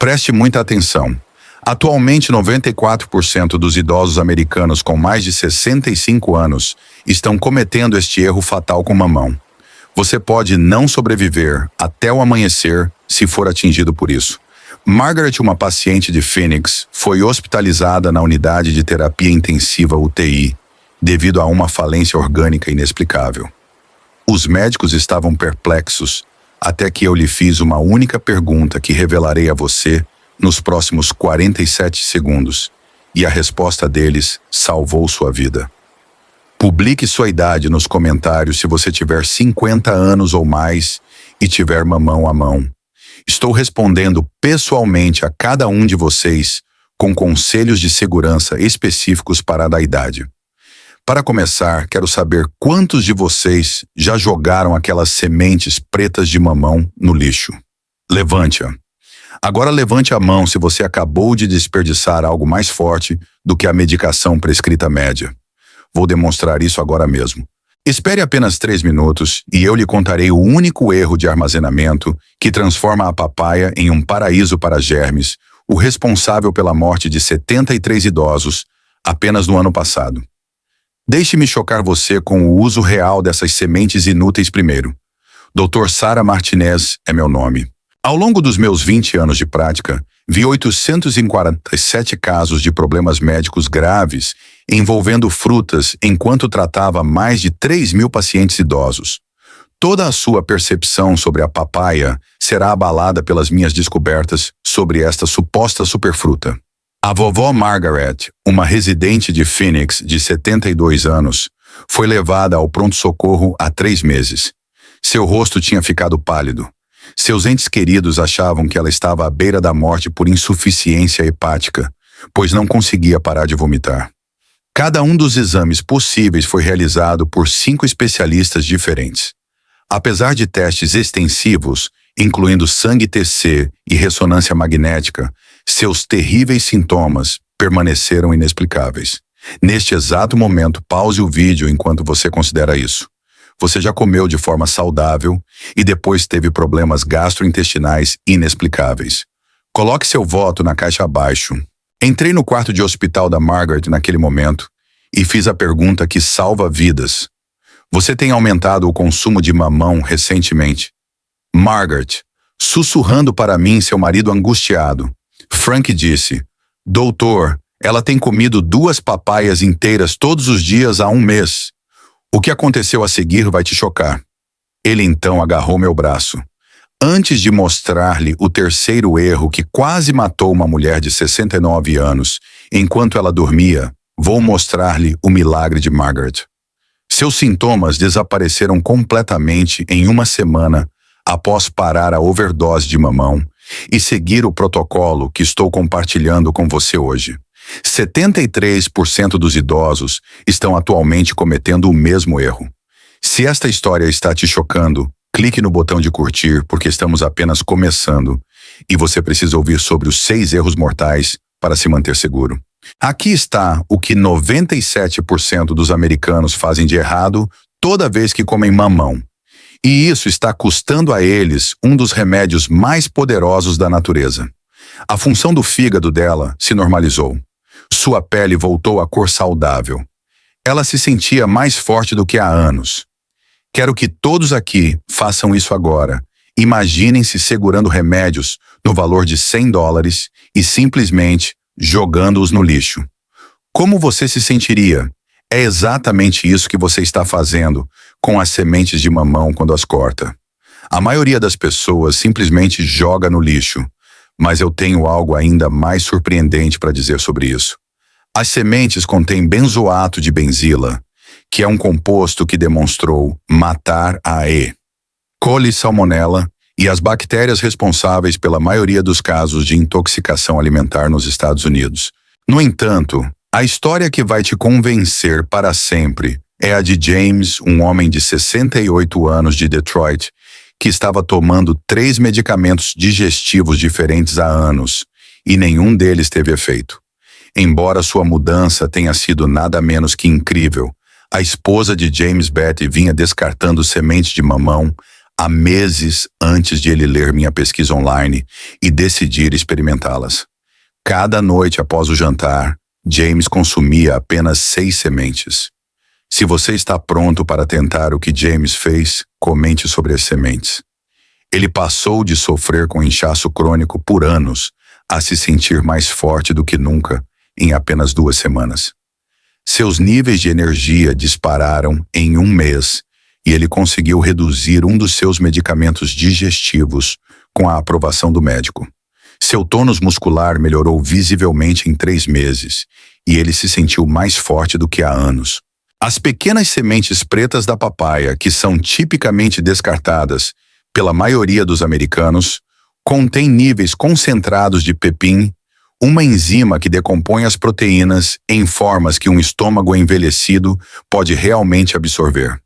Preste muita atenção. Atualmente, 94% dos idosos americanos com mais de 65 anos estão cometendo este erro fatal com mamão. Você pode não sobreviver até o amanhecer se for atingido por isso. Margaret, uma paciente de Phoenix, foi hospitalizada na unidade de terapia intensiva UTI devido a uma falência orgânica inexplicável. Os médicos estavam perplexos até que eu lhe fiz uma única pergunta que revelarei a você nos próximos 47 segundos, e a resposta deles salvou sua vida. Publique sua idade nos comentários se você tiver 50 anos ou mais e tiver mamão à mão. Estou respondendo pessoalmente a cada um de vocês com conselhos de segurança específicos para a idade. Para começar, quero saber quantos de vocês já jogaram aquelas sementes pretas de mamão no lixo. Levante-a. Agora levante a mão se você acabou de desperdiçar algo mais forte do que a medicação prescrita média. Vou demonstrar isso agora mesmo. Espere apenas 3 minutos e eu lhe contarei o único erro de armazenamento que transforma a papaya em um paraíso para germes, o responsável pela morte de 73 idosos apenas no ano passado. Deixe-me chocar você com o uso real dessas sementes inúteis primeiro. Dr. Sara Martinez é meu nome. Ao longo dos meus 20 anos de prática, vi 847 casos de problemas médicos graves envolvendo frutas enquanto tratava mais de 3.000 pacientes idosos. Toda a sua percepção sobre a papaya será abalada pelas minhas descobertas sobre esta suposta superfruta. A vovó Margaret, uma residente de Phoenix de 72 anos, foi levada ao pronto-socorro há 3 meses. Seu rosto tinha ficado pálido. Seus entes queridos achavam que ela estava à beira da morte por insuficiência hepática, pois não conseguia parar de vomitar. Cada um dos exames possíveis foi realizado por 5 especialistas diferentes. Apesar de testes extensivos, incluindo sangue TC e ressonância magnética, seus terríveis sintomas permaneceram inexplicáveis. Neste exato momento, pause o vídeo enquanto você considera isso. Você já comeu de forma saudável e depois teve problemas gastrointestinais inexplicáveis. Coloque seu voto na caixa abaixo. Entrei no quarto de hospital da Margaret naquele momento e fiz a pergunta que salva vidas. Você tem aumentado o consumo de mamão recentemente? Margaret, sussurrando para mim seu marido angustiado. Frank disse, doutor, ela tem comido 2 papaias inteiras todos os dias há 1 mês. O que aconteceu a seguir vai te chocar. Ele então agarrou meu braço. Antes de mostrar-lhe o terceiro erro que quase matou uma mulher de 69 anos, enquanto ela dormia, vou mostrar-lhe o milagre de Margaret. Seus sintomas desapareceram completamente em 1 semana após parar a overdose de mamão e seguir o protocolo que estou compartilhando com você hoje. 73% dos idosos estão atualmente cometendo o mesmo erro. Se esta história está te chocando, clique no botão de curtir porque estamos apenas começando e você precisa ouvir sobre os 6 erros mortais para se manter seguro. Aqui está o que 97% dos americanos fazem de errado toda vez que comem mamão. E isso está custando a eles um dos remédios mais poderosos da natureza. A função do fígado dela se normalizou. Sua pele voltou à cor saudável. Ela se sentia mais forte do que há anos. Quero que todos aqui façam isso agora. Imaginem-se segurando remédios no valor de $100 e simplesmente jogando-os no lixo. Como você se sentiria? É exatamente isso que você está fazendo com as sementes de mamão quando as corta. A maioria das pessoas simplesmente joga no lixo, mas eu tenho algo ainda mais surpreendente para dizer sobre isso. As sementes contêm benzoato de benzila, que é um composto que demonstrou matar a E. coli, salmonella e as bactérias responsáveis pela maioria dos casos de intoxicação alimentar nos Estados Unidos. No entanto, a história que vai te convencer para sempre é a de James, um homem de 68 anos de Detroit, que estava tomando 3 medicamentos digestivos diferentes há anos, e nenhum deles teve efeito. Embora sua mudança tenha sido nada menos que incrível, a esposa de James, Betty, vinha descartando sementes de mamão há meses antes de ele ler minha pesquisa online e decidir experimentá-las. Cada noite após o jantar, James consumia apenas 6 sementes. Se você está pronto para tentar o que James fez, comente sobre as sementes. Ele passou de sofrer com inchaço crônico por anos a se sentir mais forte do que nunca em apenas 2 semanas. Seus níveis de energia dispararam em 1 mês e ele conseguiu reduzir um dos seus medicamentos digestivos com a aprovação do médico. Seu tônus muscular melhorou visivelmente em 3 meses e ele se sentiu mais forte do que há anos. As pequenas sementes pretas da papaya, que são tipicamente descartadas pela maioria dos americanos, contêm níveis concentrados de pepin, uma enzima que decompõe as proteínas em formas que um estômago envelhecido pode realmente absorver.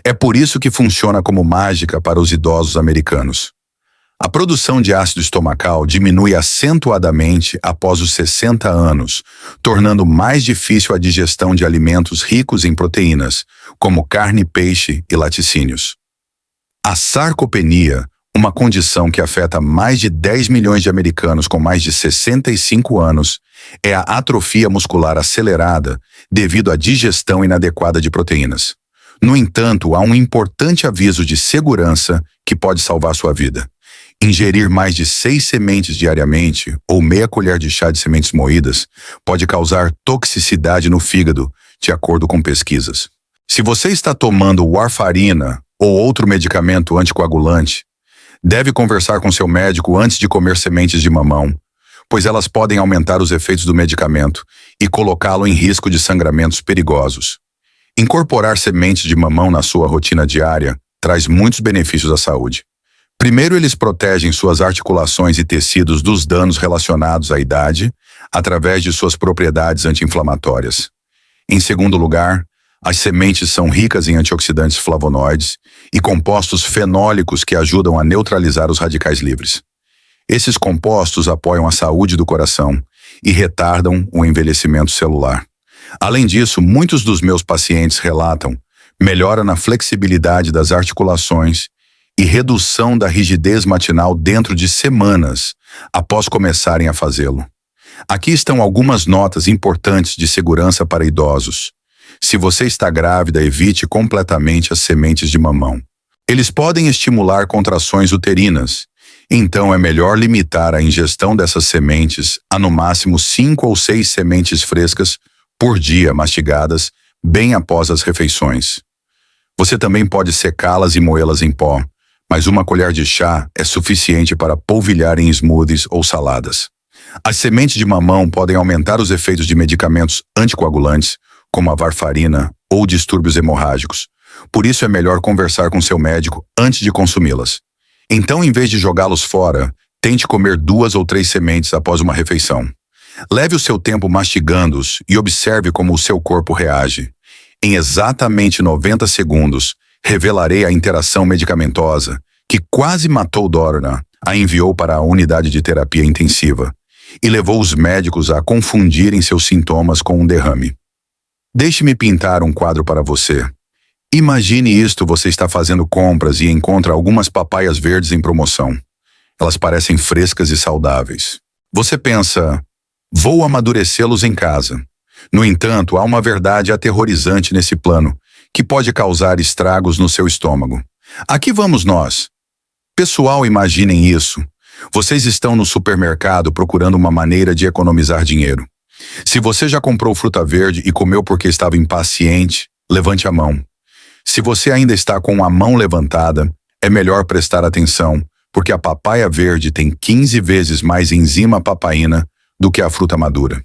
É por isso que funciona como mágica para os idosos americanos. A produção de ácido estomacal diminui acentuadamente após os 60 anos, tornando mais difícil a digestão de alimentos ricos em proteínas, como carne, peixe e laticínios. A sarcopenia, uma condição que afeta mais de 10 milhões de americanos com mais de 65 anos, é a atrofia muscular acelerada devido à digestão inadequada de proteínas. No entanto, há um importante aviso de segurança que pode salvar sua vida. Ingerir mais de 6 sementes diariamente ou meia colher de chá de sementes moídas pode causar toxicidade no fígado, de acordo com pesquisas. Se você está tomando warfarina ou outro medicamento anticoagulante, deve conversar com seu médico antes de comer sementes de mamão, pois elas podem aumentar os efeitos do medicamento e colocá-lo em risco de sangramentos perigosos. Incorporar sementes de mamão na sua rotina diária traz muitos benefícios à saúde. Primeiro, eles protegem suas articulações e tecidos dos danos relacionados à idade, através de suas propriedades anti-inflamatórias. Em segundo lugar, as sementes são ricas em antioxidantes flavonoides e compostos fenólicos que ajudam a neutralizar os radicais livres. Esses compostos apoiam a saúde do coração e retardam o envelhecimento celular. Além disso, muitos dos meus pacientes relatam melhora na flexibilidade das articulações e redução da rigidez matinal dentro de semanas após começarem a fazê-lo. Aqui estão algumas notas importantes de segurança para idosos. Se você está grávida, evite completamente as sementes de mamão. Eles podem estimular contrações uterinas, então é melhor limitar a ingestão dessas sementes a no máximo 5 ou 6 sementes frescas por dia mastigadas bem após as refeições. Você também pode secá-las e moê-las em pó, mas 1 colher de chá é suficiente para polvilhar em smoothies ou saladas. As sementes de mamão podem aumentar os efeitos de medicamentos anticoagulantes, como a warfarina ou distúrbios hemorrágicos. Por isso é melhor conversar com seu médico antes de consumi-las. Então, em vez de jogá-los fora, tente comer 2 ou 3 sementes após uma refeição. Leve o seu tempo mastigando-os e observe como o seu corpo reage. Em exatamente 90 segundos, revelarei a interação medicamentosa que quase matou Dorna, a enviou para a unidade de terapia intensiva e levou os médicos a confundirem seus sintomas com um derrame. Deixe-me pintar um quadro para você. Imagine isto: você está fazendo compras e encontra algumas papaias verdes em promoção. Elas parecem frescas e saudáveis. Você pensa, vou amadurecê-los em casa. No entanto, há uma verdade aterrorizante nesse plano, que pode causar estragos no seu estômago. Aqui vamos nós. Pessoal, imaginem isso. Vocês estão no supermercado procurando uma maneira de economizar dinheiro. Se você já comprou fruta verde e comeu porque estava impaciente, levante a mão. Se você ainda está com a mão levantada, é melhor prestar atenção, porque a papaya verde tem 15 vezes mais enzima papaína do que a fruta madura.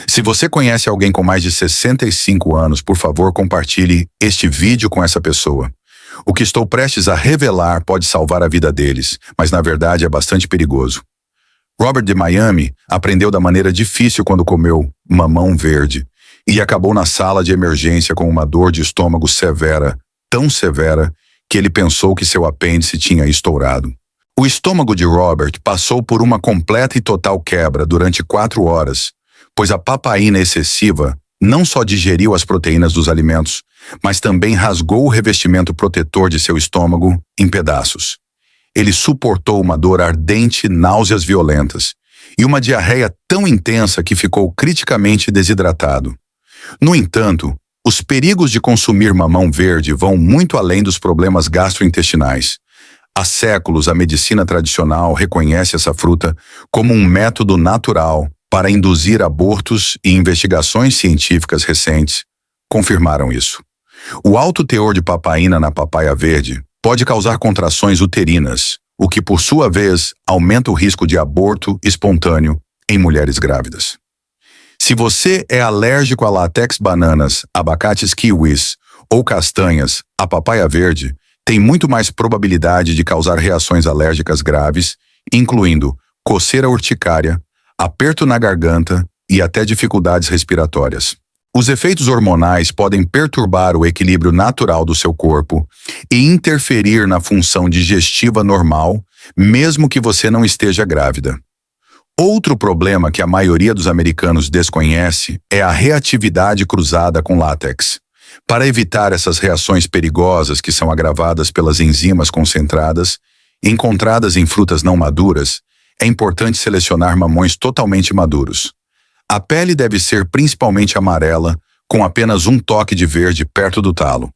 Se você conhece alguém com mais de 65 anos, por favor, compartilhe este vídeo com essa pessoa. O que estou prestes a revelar pode salvar a vida deles, mas na verdade é bastante perigoso. Robert de Miami aprendeu da maneira difícil quando comeu mamão verde e acabou na sala de emergência com uma dor de estômago severa, tão severa que ele pensou que seu apêndice tinha estourado. O estômago de Robert passou por uma completa e total quebra durante 4 horas, pois a papaína excessiva não só digeriu as proteínas dos alimentos, mas também rasgou o revestimento protetor de seu estômago em pedaços. Ele suportou uma dor ardente, náuseas violentas e uma diarreia tão intensa que ficou criticamente desidratado. No entanto, os perigos de consumir mamão verde vão muito além dos problemas gastrointestinais. Há séculos, a medicina tradicional reconhece essa fruta como um método natural para induzir abortos e investigações científicas recentes confirmaram isso. O alto teor de papaína na papaya verde pode causar contrações uterinas, o que, por sua vez, aumenta o risco de aborto espontâneo em mulheres grávidas. Se você é alérgico a látex bananas, abacates kiwis ou castanhas, a papaya verde tem muito mais probabilidade de causar reações alérgicas graves, incluindo coceira urticária, aperto na garganta e até dificuldades respiratórias. Os efeitos hormonais podem perturbar o equilíbrio natural do seu corpo e interferir na função digestiva normal, mesmo que você não esteja grávida. Outro problema que a maioria dos americanos desconhece é a reatividade cruzada com látex. Para evitar essas reações perigosas que são agravadas pelas enzimas concentradas, encontradas em frutas não maduras, é importante selecionar mamões totalmente maduros. A pele deve ser principalmente amarela, com apenas um toque de verde perto do talo.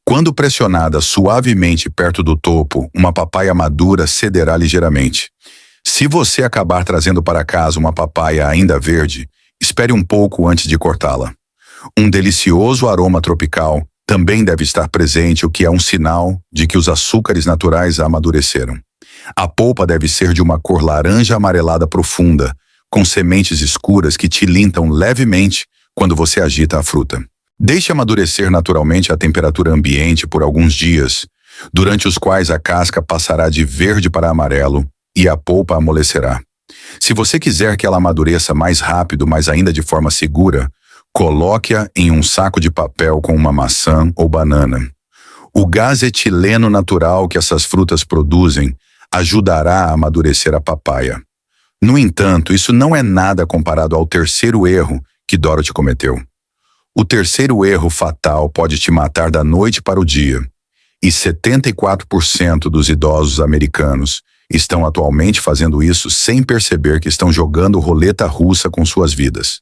Quando pressionada suavemente perto do topo, uma papaya madura cederá ligeiramente. Se você acabar trazendo para casa uma papaya ainda verde, espere um pouco antes de cortá-la. Um delicioso aroma tropical também deve estar presente, o que é um sinal de que os açúcares naturais amadureceram. A polpa deve ser de uma cor laranja amarelada profunda, com sementes escuras que tilintam levemente quando você agita a fruta. Deixe amadurecer naturalmente a temperatura ambiente por alguns dias, durante os quais a casca passará de verde para amarelo e a polpa amolecerá. Se você quiser que ela amadureça mais rápido, mas ainda de forma segura, coloque-a em um saco de papel com uma maçã ou banana. O gás etileno natural que essas frutas produzem ajudará a amadurecer a papaya. No entanto, isso não é nada comparado ao terceiro erro que Dorothy cometeu. O terceiro erro fatal pode te matar da noite para o dia, e 74% dos idosos americanos estão atualmente fazendo isso sem perceber que estão jogando roleta russa com suas vidas.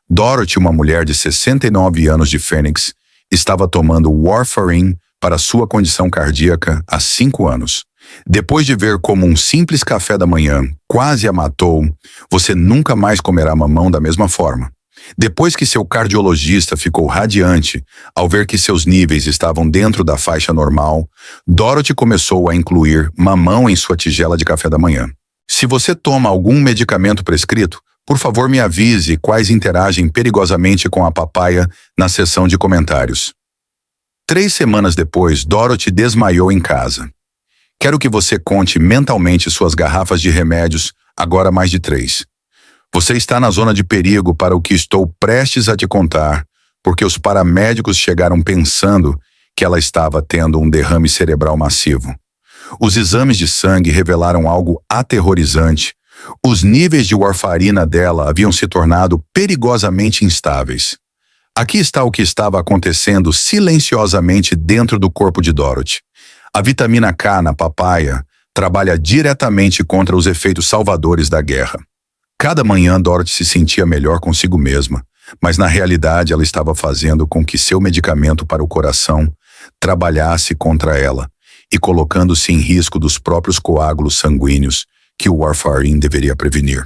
Dorothy, uma mulher de 69 anos de Phoenix, estava tomando warfarin para sua condição cardíaca há 5 anos. Depois de ver como um simples café da manhã quase a matou, você nunca mais comerá mamão da mesma forma. Depois que seu cardiologista ficou radiante ao ver que seus níveis estavam dentro da faixa normal, Dorothy começou a incluir mamão em sua tigela de café da manhã. Se você toma algum medicamento prescrito, por favor me avise quais interagem perigosamente com a papaya na seção de comentários. 3 semanas depois, Dorothy desmaiou em casa. Quero que você conte mentalmente suas garrafas de remédios, agora mais de 3. Você está na zona de perigo para o que estou prestes a te contar, porque os paramédicos chegaram pensando que ela estava tendo um derrame cerebral massivo. Os exames de sangue revelaram algo aterrorizante. Os níveis de warfarina dela haviam se tornado perigosamente instáveis. Aqui está o que estava acontecendo silenciosamente dentro do corpo de Dorothy. A vitamina K na papaya trabalha diretamente contra os efeitos salvadores da guerra. Cada manhã Dorothy se sentia melhor consigo mesma, mas na realidade ela estava fazendo com que seu medicamento para o coração trabalhasse contra ela e colocando-se em risco dos próprios coágulos sanguíneos que o warfarin deveria prevenir.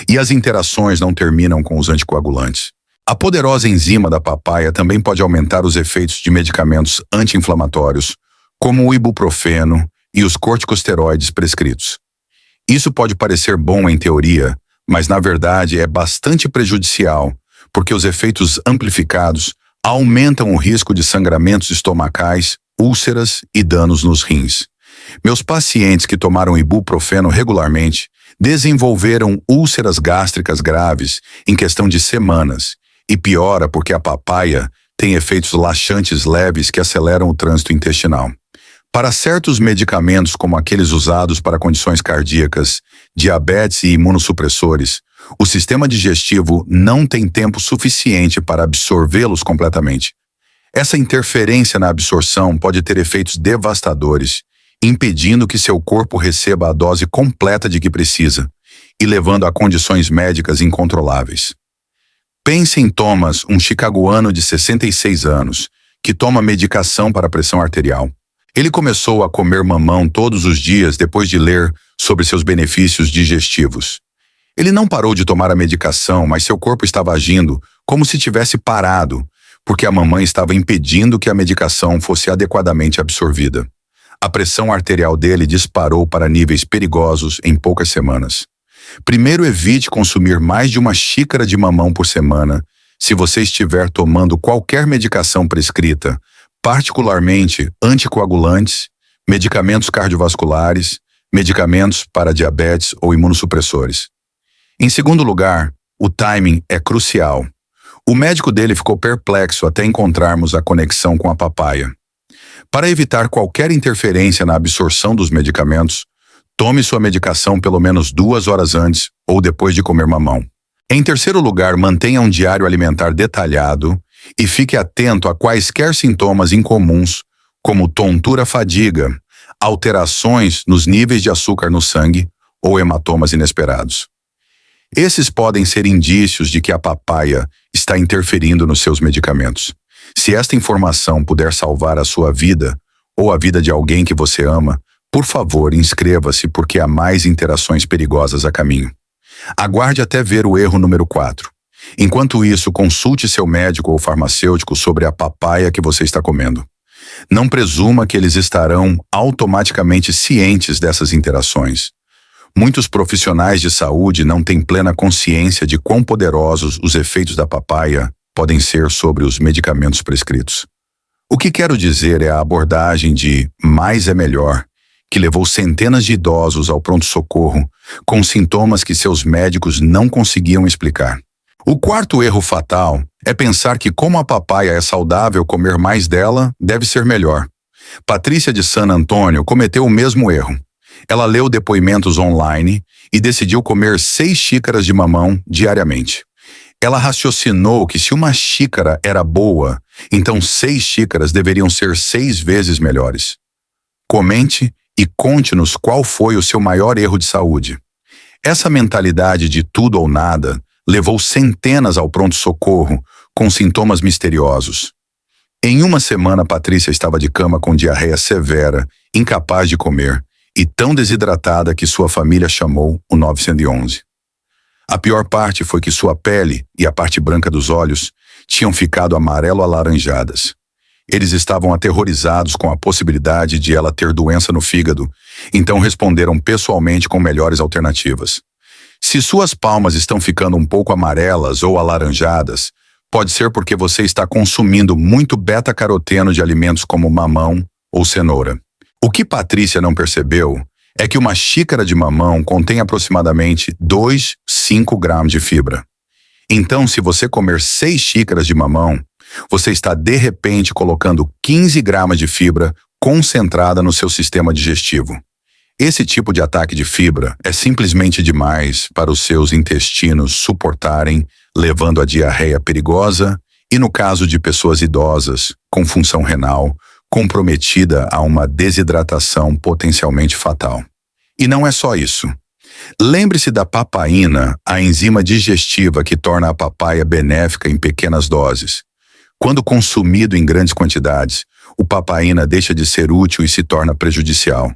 E as interações não terminam com os anticoagulantes. A poderosa enzima da papaya também pode aumentar os efeitos de medicamentos anti-inflamatórios, como o ibuprofeno e os corticosteroides prescritos. Isso pode parecer bom em teoria, mas na verdade é bastante prejudicial, porque os efeitos amplificados aumentam o risco de sangramentos estomacais, úlceras e danos nos rins. Meus pacientes que tomaram ibuprofeno regularmente desenvolveram úlceras gástricas graves em questão de semanas, e piora porque a papaya tem efeitos laxantes leves que aceleram o trânsito intestinal. Para certos medicamentos, como aqueles usados para condições cardíacas, diabetes e imunossupressores, o sistema digestivo não tem tempo suficiente para absorvê-los completamente. Essa interferência na absorção pode ter efeitos devastadores, impedindo que seu corpo receba a dose completa de que precisa e levando a condições médicas incontroláveis. Pense em Thomas, um chicagoano de 66 anos, que toma medicação para a pressão arterial. Ele começou a comer mamão todos os dias depois de ler sobre seus benefícios digestivos. Ele não parou de tomar a medicação, mas seu corpo estava agindo como se tivesse parado, porque a mamãe estava impedindo que a medicação fosse adequadamente absorvida. A pressão arterial dele disparou para níveis perigosos em poucas semanas. Primeiro, evite consumir mais de uma xícara de mamão por semana se você estiver tomando qualquer medicação prescrita, particularmente anticoagulantes, medicamentos cardiovasculares, medicamentos para diabetes ou imunossupressores. Em segundo lugar, o timing é crucial. O médico dele ficou perplexo até encontrarmos a conexão com a papaya. Para evitar qualquer interferência na absorção dos medicamentos, tome sua medicação pelo menos 2 horas antes ou depois de comer mamão. Em terceiro lugar, mantenha um diário alimentar detalhado e fique atento a quaisquer sintomas incomuns, como tontura-fadiga, alterações nos níveis de açúcar no sangue ou hematomas inesperados. Esses podem ser indícios de que a papaya está interferindo nos seus medicamentos. Se esta informação puder salvar a sua vida ou a vida de alguém que você ama, por favor, inscreva-se porque há mais interações perigosas a caminho. Aguarde até ver o erro número 4. Enquanto isso, consulte seu médico ou farmacêutico sobre a papaya que você está comendo. Não presuma que eles estarão automaticamente cientes dessas interações. Muitos profissionais de saúde não têm plena consciência de quão poderosos os efeitos da papaya podem ser sobre os medicamentos prescritos. O que quero dizer é a abordagem de mais é melhor, que levou centenas de idosos ao pronto-socorro com sintomas que seus médicos não conseguiam explicar. O quarto erro fatal é pensar que como a papaya é saudável, comer mais dela deve ser melhor. Patrícia de San Antônio cometeu o mesmo erro. Ela leu depoimentos online e decidiu comer 6 xícaras de mamão diariamente. Ela raciocinou que se uma xícara era boa, então 6 xícaras deveriam ser 6 vezes melhores. Comente e conte-nos qual foi o seu maior erro de saúde. Essa mentalidade de tudo ou nada levou centenas ao pronto-socorro com sintomas misteriosos. Em uma semana, Patrícia estava de cama com diarreia severa, incapaz de comer, e tão desidratada que sua família chamou o 911. A pior parte foi que sua pele e a parte branca dos olhos tinham ficado amarelo-alaranjadas. Eles estavam aterrorizados com a possibilidade de ela ter doença no fígado, então responderam pessoalmente com melhores alternativas. Se suas palmas estão ficando um pouco amarelas ou alaranjadas, pode ser porque você está consumindo muito beta-caroteno de alimentos como mamão ou cenoura. O que Patrícia não percebeu é que uma xícara de mamão contém aproximadamente 2,5 gramas de fibra. Então, se você comer 6 xícaras de mamão, você está de repente colocando 15 gramas de fibra concentrada no seu sistema digestivo. Esse tipo de ataque de fibra é simplesmente demais para os seus intestinos suportarem, levando a diarreia perigosa e, no caso de pessoas idosas com função renal, comprometida a uma desidratação potencialmente fatal. E não é só isso. Lembre-se da papaína, a enzima digestiva que torna a papaya benéfica em pequenas doses. Quando consumido em grandes quantidades, o papaína deixa de ser útil e se torna prejudicial.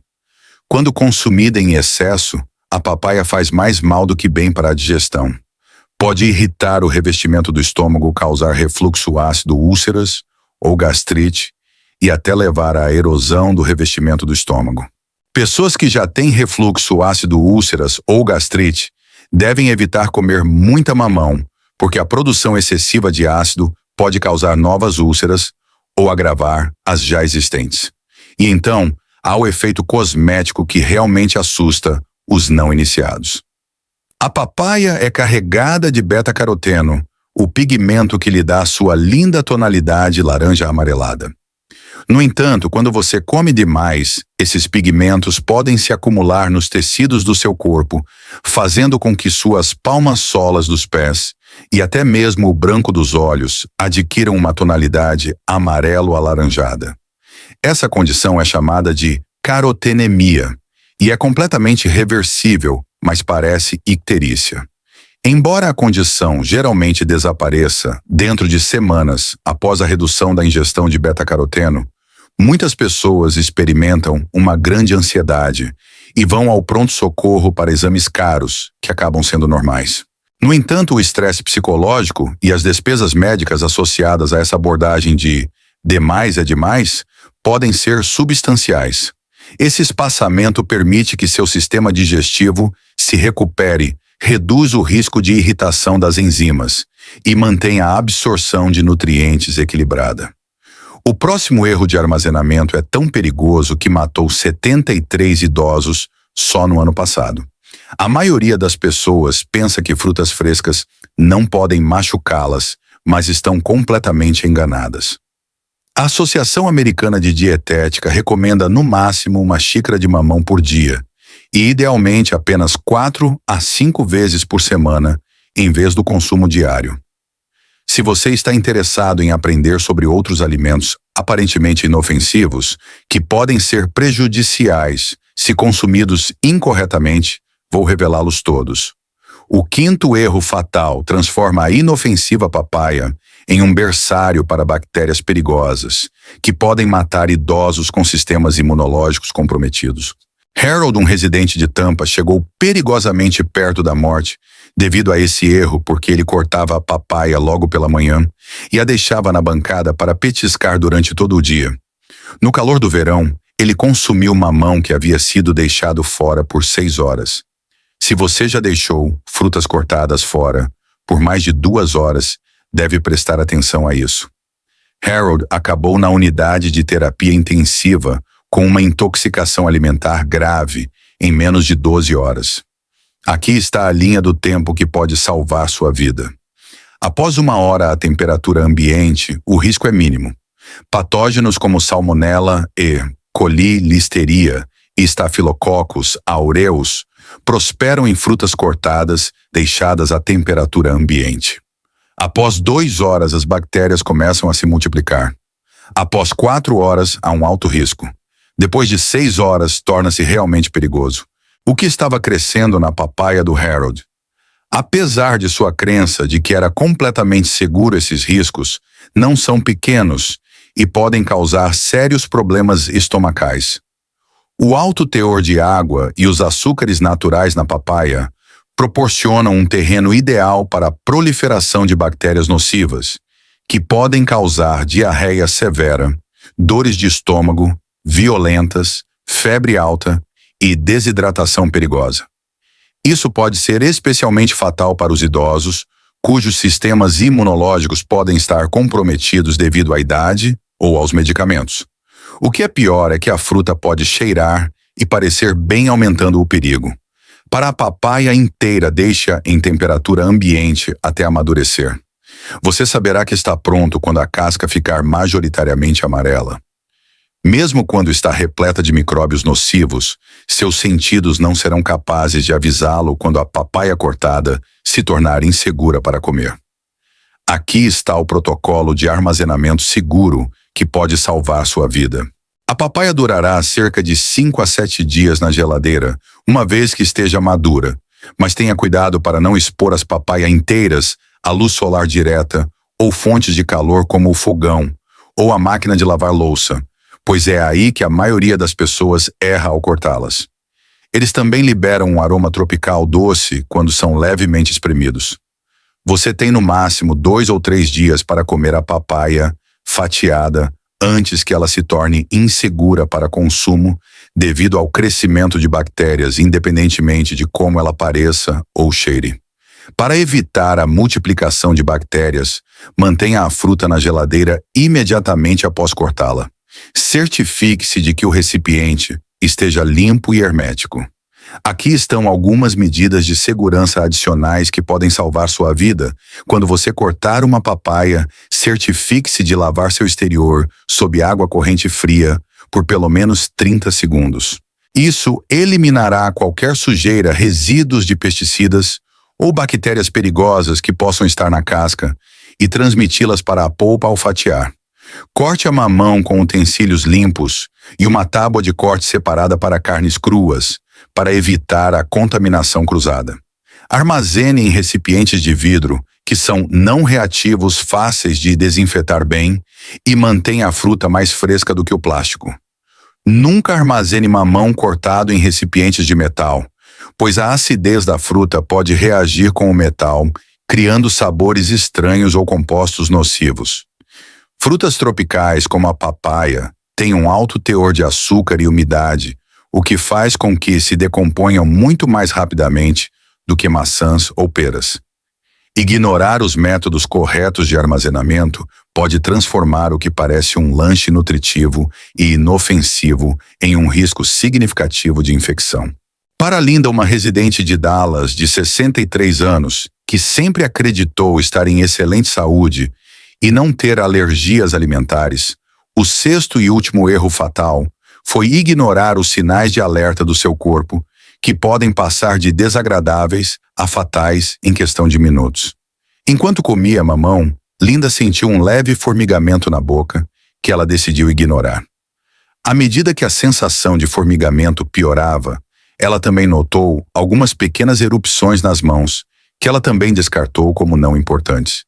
Quando consumida em excesso, a papaya faz mais mal do que bem para a digestão. Pode irritar o revestimento do estômago, causar refluxo ácido, úlceras ou gastrite e até levar à erosão do revestimento do estômago. Pessoas que já têm refluxo ácido, úlceras ou gastrite devem evitar comer muita mamão, porque a produção excessiva de ácido pode causar novas úlceras ou agravar as já existentes. E então, há o efeito cosmético que realmente assusta os não iniciados. A papaya é carregada de beta-caroteno, o pigmento que lhe dá sua linda tonalidade laranja amarelada. No entanto, quando você come demais, esses pigmentos podem se acumular nos tecidos do seu corpo, fazendo com que suas palmas solas dos pés e até mesmo o branco dos olhos adquiram uma tonalidade amarelo-alaranjada. Essa condição é chamada de carotenemia e é completamente reversível, mas parece icterícia. Embora a condição geralmente desapareça dentro de semanas após a redução da ingestão de beta-caroteno, muitas pessoas experimentam uma grande ansiedade e vão ao pronto-socorro para exames caros, que acabam sendo normais. No entanto, o estresse psicológico e as despesas médicas associadas a essa abordagem de demais é demais podem ser substanciais. Esse espaçamento permite que seu sistema digestivo se recupere, reduz o risco de irritação das enzimas e mantém a absorção de nutrientes equilibrada. O próximo erro de armazenamento é tão perigoso que matou 73 idosos só no ano passado. A maioria das pessoas pensa que frutas frescas não podem machucá-las, mas estão completamente enganadas. A Associação Americana de Dietética recomenda no máximo uma xícara de mamão por dia, e idealmente apenas 4 a 5 vezes por semana, em vez do consumo diário. Se você está interessado em aprender sobre outros alimentos aparentemente inofensivos, que podem ser prejudiciais se consumidos incorretamente, vou revelá-los todos. O quinto erro fatal transforma a inofensiva papaya em um berçário para bactérias perigosas, que podem matar idosos com sistemas imunológicos comprometidos. Harold, um residente de Tampa, chegou perigosamente perto da morte devido a esse erro porque ele cortava a papaya logo pela manhã e a deixava na bancada para petiscar durante todo o dia. No calor do verão, ele consumiu mamão que havia sido deixado fora por 6 horas. Se você já deixou frutas cortadas fora por mais de 2 horas, deve prestar atenção a isso. Harold acabou na unidade de terapia intensiva com uma intoxicação alimentar grave em menos de 12 horas. Aqui está a linha do tempo que pode salvar sua vida. Após 1 hora à temperatura ambiente, o risco é mínimo. Patógenos como Salmonella e Coli, Listeria e Staphylococcus aureus prosperam em frutas cortadas deixadas à temperatura ambiente. Após 2 horas, as bactérias começam a se multiplicar. Após 4 horas, há um alto risco. Depois de 6 horas, torna-se realmente perigoso. O que estava crescendo na papaya do Harold? Apesar de sua crença de que era completamente seguro, esses riscos não são pequenos e podem causar sérios problemas estomacais. O alto teor de água e os açúcares naturais na papaya proporcionam um terreno ideal para a proliferação de bactérias nocivas, que podem causar diarreia severa, dores de estômago, violentas, febre alta e desidratação perigosa. Isso pode ser especialmente fatal para os idosos, cujos sistemas imunológicos podem estar comprometidos devido à idade ou aos medicamentos. O que é pior é que a fruta pode cheirar e parecer bem, aumentando o perigo. Para a papaya inteira, deixe-a em temperatura ambiente até amadurecer. Você saberá que está pronto quando a casca ficar majoritariamente amarela. Mesmo quando está repleta de micróbios nocivos, seus sentidos não serão capazes de avisá-lo quando a papaya cortada se tornar insegura para comer. Aqui está o protocolo de armazenamento seguro que pode salvar sua vida. A papaya durará cerca de 5 a 7 dias na geladeira, uma vez que esteja madura, mas tenha cuidado para não expor as papaias inteiras à luz solar direta ou fontes de calor como o fogão ou a máquina de lavar louça, pois é aí que a maioria das pessoas erra ao cortá-las. Eles também liberam um aroma tropical doce quando são levemente espremidos. Você tem no máximo 2 ou 3 dias para comer a papaya fatiada antes que ela se torne insegura para consumo devido ao crescimento de bactérias, independentemente de como ela pareça ou cheire. Para evitar a multiplicação de bactérias, mantenha a fruta na geladeira imediatamente após cortá-la. Certifique-se de que o recipiente esteja limpo e hermético. Aqui estão algumas medidas de segurança adicionais que podem salvar sua vida. Quando você cortar uma papaya, certifique-se de lavar seu exterior sob água corrente fria por pelo menos 30 segundos. Isso eliminará qualquer sujeira, resíduos de pesticidas ou bactérias perigosas que possam estar na casca e transmiti-las para a polpa ao fatiar. Corte a mamão com utensílios limpos e uma tábua de corte separada para carnes cruas, para evitar a contaminação cruzada. Armazene em recipientes de vidro, que são não reativos, fáceis de desinfetar bem, e mantenha a fruta mais fresca do que o plástico. Nunca armazene mamão cortado em recipientes de metal, pois a acidez da fruta pode reagir com o metal, criando sabores estranhos ou compostos nocivos. Frutas tropicais, como a papaya, têm um alto teor de açúcar e umidade, o que faz com que se decomponham muito mais rapidamente do que maçãs ou peras. Ignorar os métodos corretos de armazenamento pode transformar o que parece um lanche nutritivo e inofensivo em um risco significativo de infecção. Para Linda, uma residente de Dallas de 63 anos, que sempre acreditou estar em excelente saúde e não ter alergias alimentares, o sexto e último erro fatal foi ignorar os sinais de alerta do seu corpo, que podem passar de desagradáveis a fatais em questão de minutos. Enquanto comia mamão, Linda sentiu um leve formigamento na boca, que ela decidiu ignorar. À medida que a sensação de formigamento piorava, ela também notou algumas pequenas erupções nas mãos, que ela também descartou como não importantes.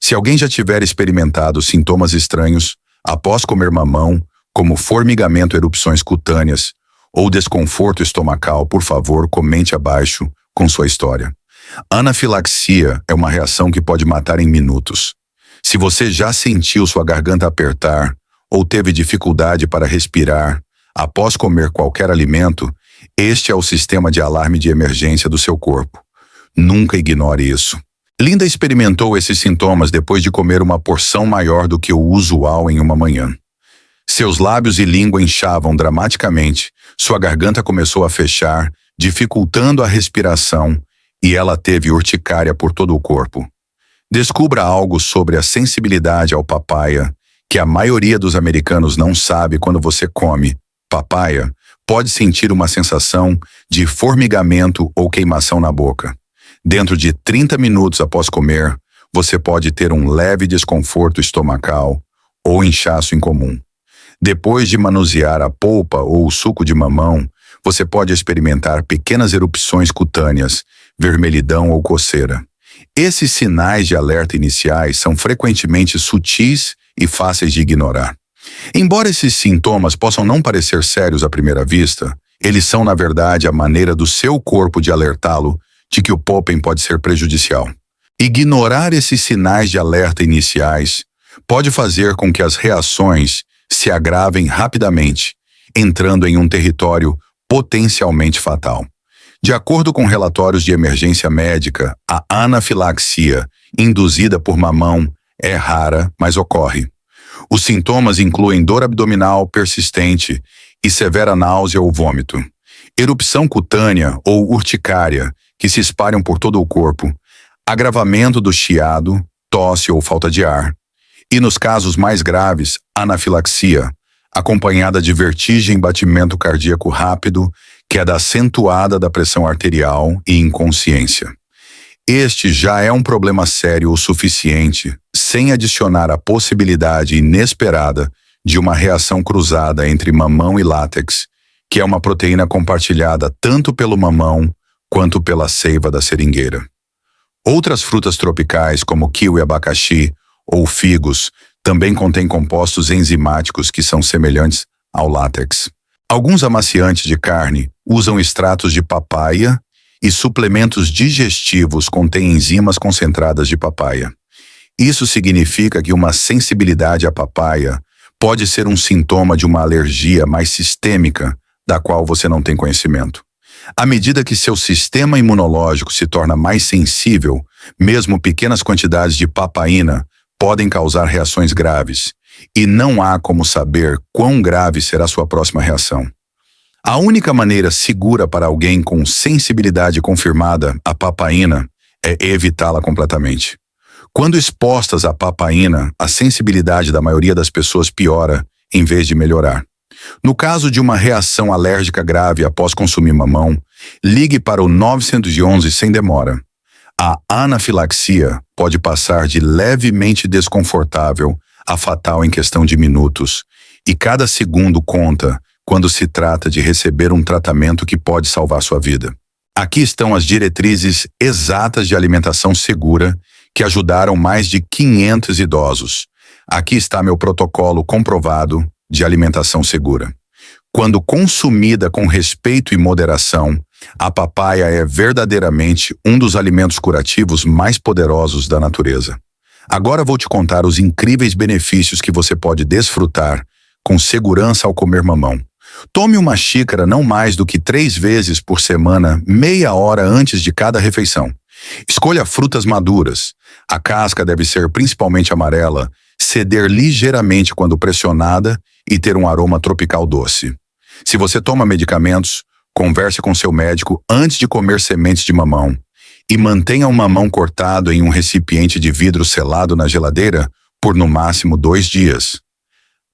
Se alguém já tiver experimentado sintomas estranhos após comer mamão, como formigamento, erupções cutâneas ou desconforto estomacal, por favor, comente abaixo com sua história. Anafilaxia é uma reação que pode matar em minutos. Se você já sentiu sua garganta apertar ou teve dificuldade para respirar após comer qualquer alimento, este é o sistema de alarme de emergência do seu corpo. Nunca ignore isso. Linda experimentou esses sintomas depois de comer uma porção maior do que o usual em uma manhã. Seus lábios e língua inchavam dramaticamente, sua garganta começou a fechar, dificultando a respiração, e ela teve urticária por todo o corpo. Descubra algo sobre a sensibilidade ao papaya, que a maioria dos americanos não sabe. Quando você come papaya, pode sentir uma sensação de formigamento ou queimação na boca. Dentro de 30 minutos após comer, você pode ter um leve desconforto estomacal ou inchaço incomum. Depois de manusear a polpa ou o suco de mamão, você pode experimentar pequenas erupções cutâneas, vermelhidão ou coceira. Esses sinais de alerta iniciais são frequentemente sutis e fáceis de ignorar. Embora esses sintomas possam não parecer sérios à primeira vista, eles são, na verdade, a maneira do seu corpo de alertá-lo de que o pólen pode ser prejudicial. Ignorar esses sinais de alerta iniciais pode fazer com que as reações se agravem rapidamente, entrando em um território potencialmente fatal. De acordo com relatórios de emergência médica, a anafilaxia induzida por mamão é rara, mas ocorre. Os sintomas incluem dor abdominal persistente e severa náusea ou vômito, erupção cutânea ou urticária, que se espalham por todo o corpo, agravamento do chiado, tosse ou falta de ar, e nos casos mais graves, anafilaxia, acompanhada de vertigem, batimento cardíaco rápido, queda acentuada da pressão arterial e inconsciência. Este já é um problema sério o suficiente, sem adicionar a possibilidade inesperada de uma reação cruzada entre mamão e látex, que é uma proteína compartilhada tanto pelo mamão quanto pela seiva da seringueira. Outras frutas tropicais, como kiwi, abacaxi ou figos, também contêm compostos enzimáticos que são semelhantes ao látex. Alguns amaciantes de carne usam extratos de papaya e suplementos digestivos contêm enzimas concentradas de papaya. Isso significa que uma sensibilidade à papaya pode ser um sintoma de uma alergia mais sistêmica, da qual você não tem conhecimento. À medida que seu sistema imunológico se torna mais sensível, mesmo pequenas quantidades de papaína podem causar reações graves, e não há como saber quão grave será sua próxima reação. A única maneira segura para alguém com sensibilidade confirmada à papaína é evitá-la completamente. Quando expostas à papaína, a sensibilidade da maioria das pessoas piora em vez de melhorar. No caso de uma reação alérgica grave após consumir mamão, ligue para o 911 sem demora. A anafilaxia pode passar de levemente desconfortável a fatal em questão de minutos, e cada segundo conta quando se trata de receber um tratamento que pode salvar sua vida. Aqui estão as diretrizes exatas de alimentação segura que ajudaram mais de 500 idosos. Aqui está meu protocolo comprovado de alimentação segura. Quando consumida com respeito e moderação, a papaya é verdadeiramente um dos alimentos curativos mais poderosos da natureza. Agora vou te contar os incríveis benefícios que você pode desfrutar com segurança ao comer mamão. Tome uma xícara não mais do que 3 vezes por semana, meia hora antes de cada refeição. Escolha frutas maduras. A casca deve ser principalmente amarela, ceder ligeiramente quando pressionada e ter um aroma tropical doce. Se você toma medicamentos, converse com seu médico antes de comer sementes de mamão e mantenha o mamão cortado em um recipiente de vidro selado na geladeira por no máximo 2 dias.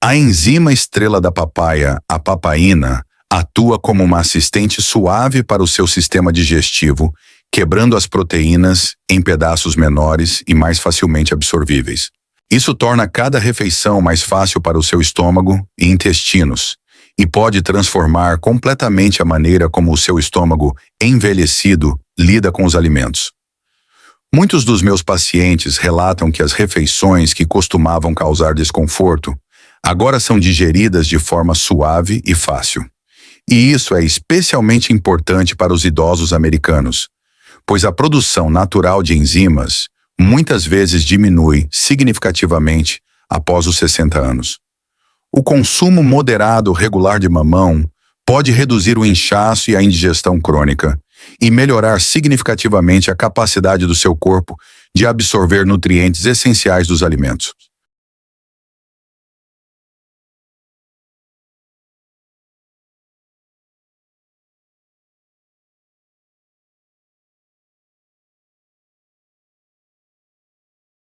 A enzima estrela da papaya, a papaína, atua como uma assistente suave para o seu sistema digestivo, quebrando as proteínas em pedaços menores e mais facilmente absorvíveis. Isso torna cada refeição mais fácil para o seu estômago e intestinos, e pode transformar completamente a maneira como o seu estômago envelhecido lida com os alimentos. Muitos dos meus pacientes relatam que as refeições que costumavam causar desconforto agora são digeridas de forma suave e fácil. E isso é especialmente importante para os idosos americanos, pois a produção natural de enzimas muitas vezes diminui significativamente após os 60 anos. O consumo moderado regular de mamão pode reduzir o inchaço e a indigestão crônica e melhorar significativamente a capacidade do seu corpo de absorver nutrientes essenciais dos alimentos.